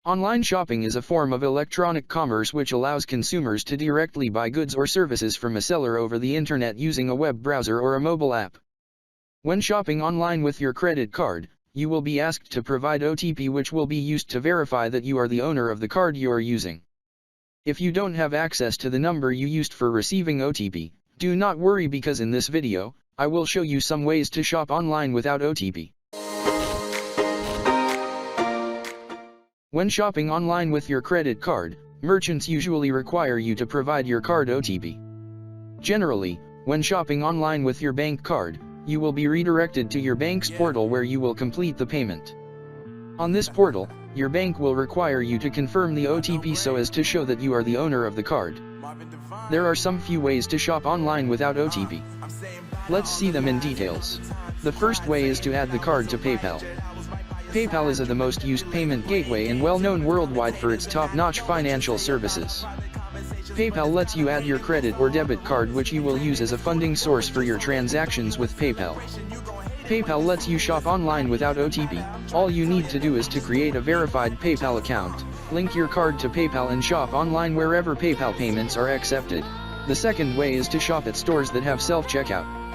Online shopping is a form of electronic commerce which allows consumers to directly buy goods or services from a seller over the internet using a web browser or a mobile app. When shopping online with your credit card, you will be asked to provide OTP, which will be used to verify that you are the owner of the card you are using. If you don't have access to the number you used for receiving OTP, do not worry, because in this video, I will show you some ways to shop online without OTP. When shopping online with your credit card, merchants usually require you to provide your card OTP. Generally, when shopping online with your bank card, you will be redirected to your bank's portal where you will complete the payment. On this portal, your bank will require you to confirm the OTP so as to show that you are the owner of the card. There are some few ways to shop online without OTP. Let's see them in details. The first way is to add the card to PayPal. PayPal is the most used payment gateway and well known worldwide for its top-notch financial services. PayPal lets you add your credit or debit card, which you will use as a funding source for your transactions with PayPal. PayPal lets you shop online without OTP. All you need to do is to create a verified PayPal account, link your card to PayPal and shop online wherever PayPal payments are accepted. The second way is to shop at stores that have self-checkout.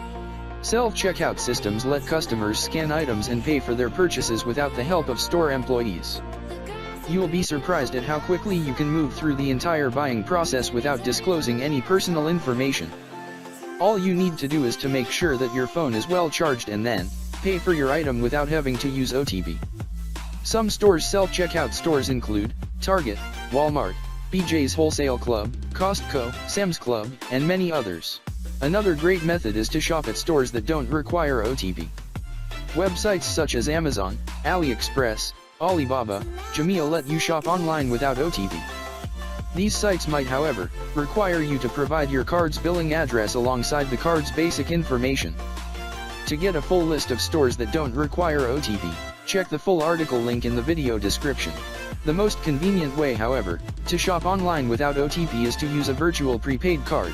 Self-checkout systems let customers scan items and pay for their purchases without the help of store employees. You will be surprised at how quickly you can move through the entire buying process without disclosing any personal information. All you need to do is to make sure that your phone is well charged and then pay for your item without having to use OTP. Some stores' self-checkout stores include Target, Walmart, BJ's Wholesale Club, Costco, Sam's Club, and many others. Another great method is to shop at stores that don't require OTP. Websites such as Amazon, AliExpress, Alibaba, Jumia let you shop online without OTP. These sites might, however, require you to provide your card's billing address alongside the card's basic information. To get a full list of stores that don't require OTP, check the full article link in the video description. The most convenient way, however, to shop online without OTP is to use a virtual prepaid card.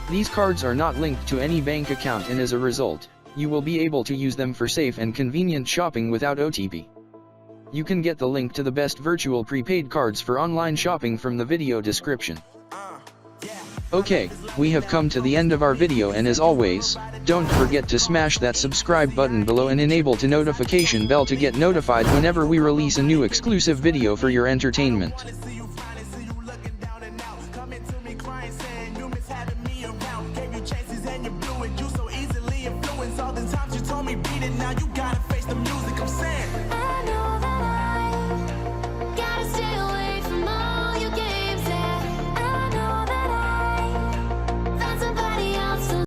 These cards are not linked to any bank account, and as a result, you will be able to use them for safe and convenient shopping without OTP. You can get the link to the best virtual prepaid cards for online shopping from the video description. Okay, we have come to the end of our video, and as always, don't forget to smash that subscribe button below and enable the notification bell to get notified whenever we release a new exclusive video for your entertainment.